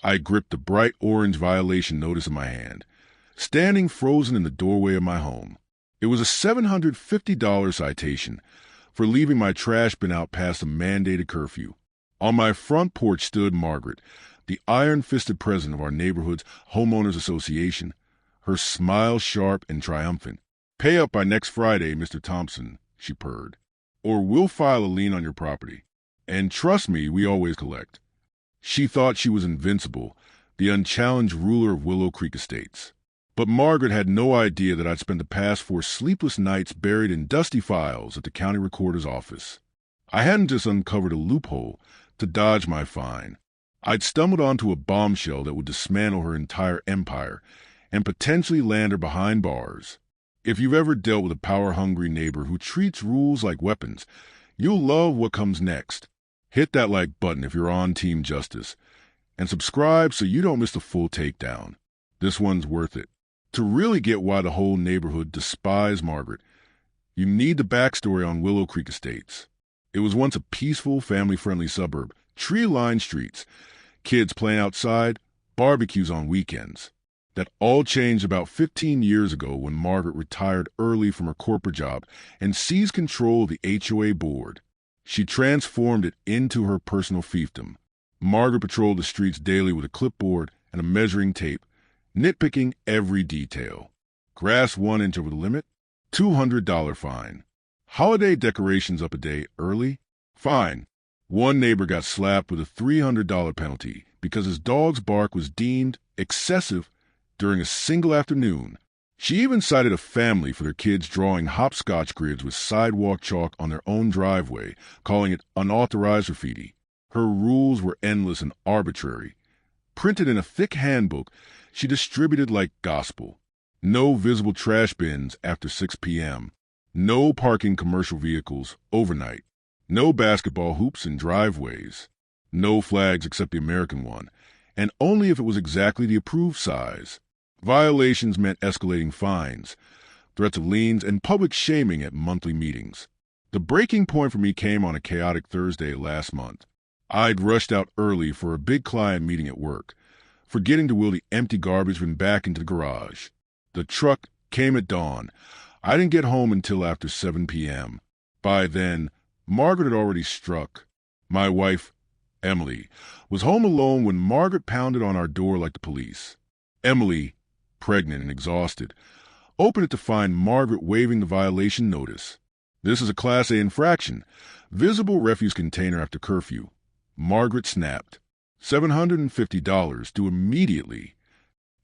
I gripped the bright orange violation notice in my hand, standing frozen in the doorway of my home. It was a $750 citation for leaving my trash bin out past a mandated curfew. On my front porch stood Margaret, the iron-fisted president of our neighborhood's homeowners association, her smile sharp and triumphant. "Pay up by next Friday, Mr. Thompson," she purred, "or we'll file a lien on your property. And trust me, we always collect." She thought she was invincible, the unchallenged ruler of Willow Creek Estates. But Margaret had no idea that I'd spent the past 4 sleepless nights buried in dusty files at the county recorder's office. I hadn't just uncovered a loophole to dodge my fine. I'd stumbled onto a bombshell that would dismantle her entire empire and potentially land her behind bars. If you've ever dealt with a power-hungry neighbor who treats rules like weapons, you'll love what comes next. Hit that like button if you're on Team Justice, and subscribe so you don't miss the full takedown. This one's worth it. To really get why the whole neighborhood despised Margaret, you need the backstory on Willow Creek Estates. It was once a peaceful, family-friendly suburb, tree-lined streets, kids playing outside, barbecues on weekends. That all changed about 15 years ago when Margaret retired early from her corporate job and seized control of the HOA board. She transformed it into her personal fiefdom. Margaret patrolled the streets daily with a clipboard and a measuring tape, nitpicking every detail. Grass 1 inch over the limit, $200 fine. Holiday decorations up a day early, fine. One neighbor got slapped with a $300 penalty because his dog's bark was deemed excessive during a single afternoon. She even cited a family for their kids drawing hopscotch grids with sidewalk chalk on their own driveway, calling it unauthorized graffiti. Her rules were endless and arbitrary. Printed in a thick handbook, she distributed like gospel. No visible trash bins after 6 p.m. No parking commercial vehicles overnight. No basketball hoops in driveways. No flags except the American one, and only if it was exactly the approved size. Violations meant escalating fines, threats of liens, and public shaming at monthly meetings. The breaking point for me came on a chaotic Thursday last month. I'd rushed out early for a big client meeting at work, forgetting to wheel the empty garbage bin back into the garage. The truck came at dawn. I didn't get home until after 7 p.m. By then, Margaret had already struck. My wife, Emily, was home alone when Margaret pounded on our door like the police. Emily, pregnant and exhausted, opened it to find Margaret waving the violation notice. "This is a Class A infraction. Visible refuse container after curfew." Margaret snapped. $750 due immediately.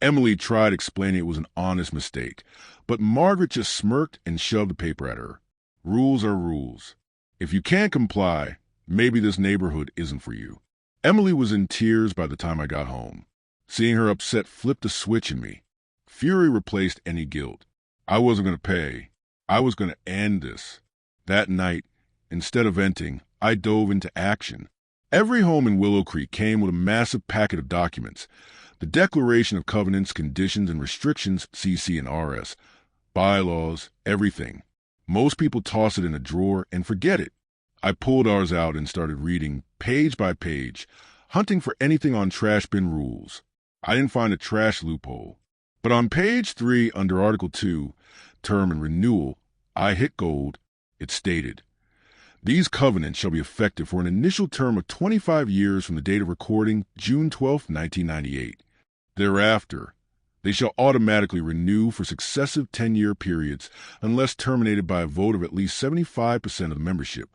Emily tried explaining it was an honest mistake, but Margaret just smirked and shoved the paper at her. Rules are rules. If you can't comply, maybe this neighborhood isn't for you. Emily was in tears by the time I got home. Seeing her upset flipped a switch in me. Fury replaced any guilt. I wasn't going to pay. I was going to end this. That night, instead of venting, I dove into action. Every home in Willow Creek came with a massive packet of documents. The Declaration of Covenants, Conditions, and Restrictions, CC and RS, bylaws, everything. Most people toss it in a drawer and forget it. I pulled ours out and started reading page by page, hunting for anything on trash bin rules. I didn't find a trash loophole. But on page 3, under Article 2, Term and Renewal, I hit gold. It stated, "These covenants shall be effective for an initial term of 25 years from the date of recording, June 12, 1998. Thereafter, they shall automatically renew for successive 10-year periods unless terminated by a vote of at least 75% of the membership."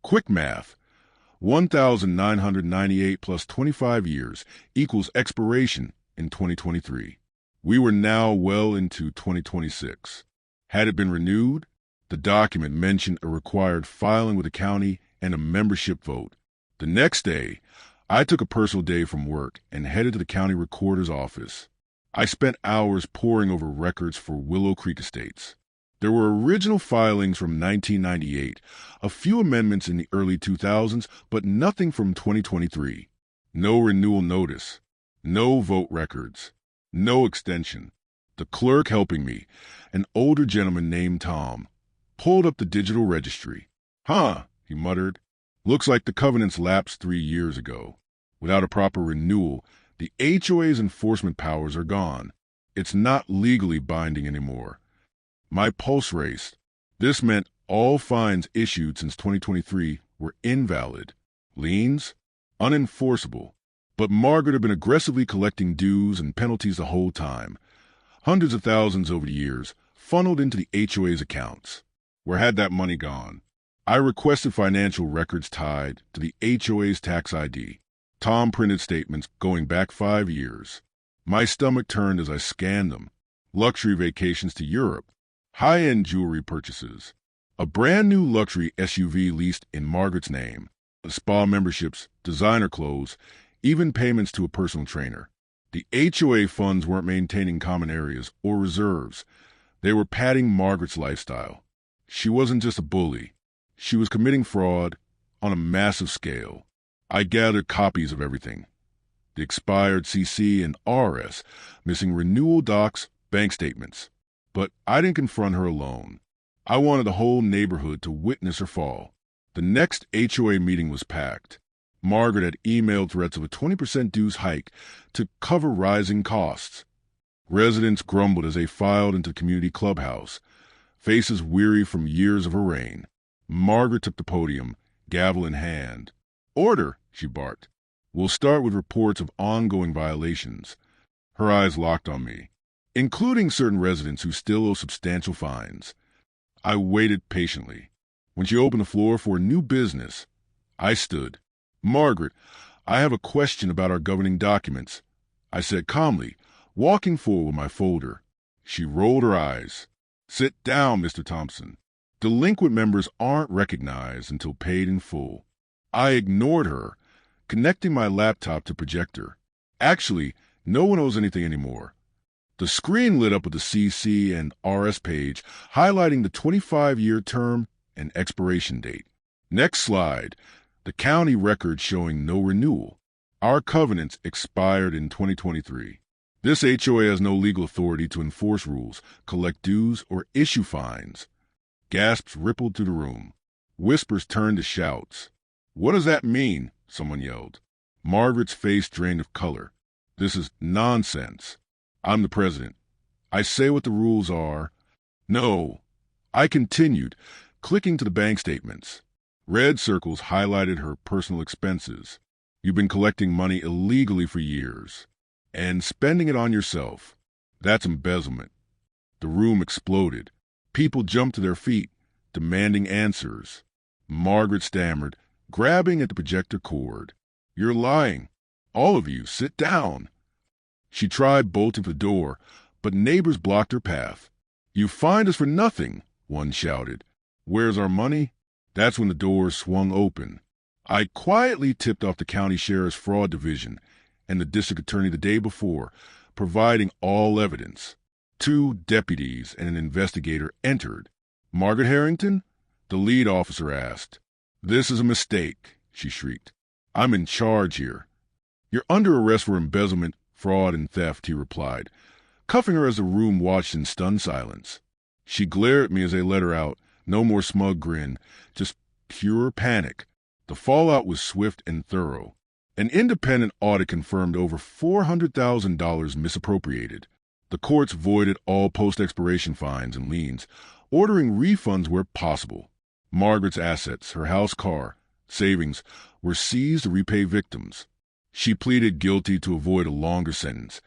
Quick math. 1,998 plus 25 years equals expiration in 2023. We were now well into 2026. Had it been renewed, the document mentioned a required filing with the county and a membership vote. The next day, I took a personal day from work and headed to the county recorder's office. I spent hours poring over records for Willow Creek Estates. There were original filings from 1998, a few amendments in the early 2000s, but nothing from 2023. No renewal notice, no vote records, no extension. The clerk helping me, an older gentleman named Tom, pulled up the digital registry. "Huh," he muttered. "Looks like the covenants lapsed 3 years ago." Without a proper renewal, The HOA's enforcement powers are gone. It's not legally binding anymore. My pulse raced. This meant all fines issued since 2023 were invalid. Liens? Unenforceable. But Margaret had been aggressively collecting dues and penalties the whole time. Hundreds of thousands over the years funneled into the HOA's accounts. Where had that money gone? I requested financial records tied to the HOA's tax ID. Tom printed statements going back 5 years. My stomach turned as I scanned them. Luxury vacations to Europe. High-end jewelry purchases. A brand-new luxury SUV leased in Margaret's name. Spa memberships, designer clothes, even payments to a personal trainer. The HOA funds weren't maintaining common areas or reserves. They were padding Margaret's lifestyle. She wasn't just a bully. She was committing fraud on a massive scale. I gathered copies of everything. The expired CC and RS, missing renewal docs, bank statements. But I didn't confront her alone. I wanted the whole neighborhood to witness her fall. The next HOA meeting was packed. Margaret had emailed threats of a 20% dues hike to cover rising costs. Residents grumbled as they filed into the community clubhouse, faces weary from years of her reign. Margaret took the podium, gavel in hand. "Order," she barked. "We'll start with reports of ongoing violations." Her eyes locked on me, including certain residents who still owe substantial fines. I waited patiently. When she opened the floor for a new business, I stood. "Margaret, I have a question about our governing documents," I said calmly, walking forward with my folder. She rolled her eyes. "Sit down, Mr. Thompson. Delinquent members aren't recognized until paid in full." I ignored her, connecting my laptop to projector. Actually, no one owes anything anymore. The screen lit up with the CC and RS page, highlighting the 25-year term and expiration date. Next slide, the county record showing no renewal. Our covenants expired in 2023. This HOA has no legal authority to enforce rules, collect dues, or issue fines. Gasps rippled through the room. Whispers turned to shouts. "What does that mean?" someone yelled. Margaret's face drained of color. "This is nonsense. I'm the president. I say what the rules are." "No." I continued, clicking to the bank statements. Red circles highlighted her personal expenses. "You've been collecting money illegally for years and spending it on yourself. That's embezzlement." The room exploded. People jumped to their feet, demanding answers. Margaret stammered, grabbing at the projector cord. "You're lying. All of you, sit down." She tried bolting for the door, but neighbors blocked her path. "You fined us for nothing," one shouted. "Where's our money?" That's when the doors swung open. I quietly tipped off the county sheriff's fraud division and the district attorney the day before, providing all evidence. 2 deputies and an investigator entered. "Margaret Harrington?" the lead officer asked. "This is a mistake," she shrieked. "I'm in charge here." "You're under arrest for embezzlement, fraud, and theft," he replied, cuffing her as the room watched in stunned silence. She glared at me as they let her out. No more smug grin, just pure panic. The fallout was swift and thorough. An independent audit confirmed over $400,000 misappropriated. The courts voided all post-expiration fines and liens, ordering refunds where possible. Margaret's assets, her house, car, savings, were seized to repay victims. She pleaded guilty to avoid a longer sentence,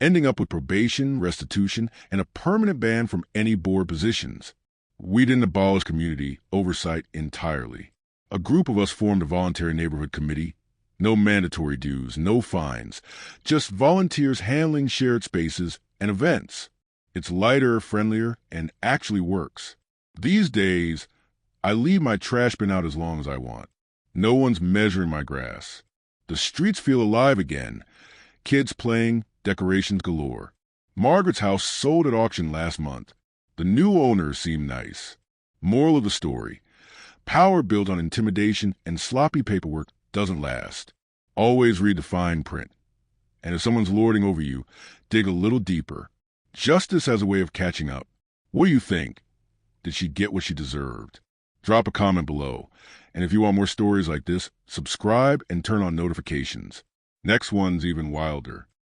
ending up with probation, restitution, and a permanent ban from any board positions. We didn't abolish community oversight entirely. A group of us formed a voluntary neighborhood committee. No mandatory dues, no fines, just volunteers handling shared spaces and events. It's lighter, friendlier, and actually works. These days, I leave my trash bin out as long as I want. No one's measuring my grass. The streets feel alive again. Kids playing, decorations galore. Margaret's house sold at auction last month. The new owners seem nice. Moral of the story: power built on intimidation and sloppy paperwork doesn't last. Always read the fine print. And if someone's lording over you, dig a little deeper. Justice has a way of catching up. What do you think? Did she get what she deserved? Drop a comment below. And if you want more stories like this, subscribe and turn on notifications. Next one's even wilder.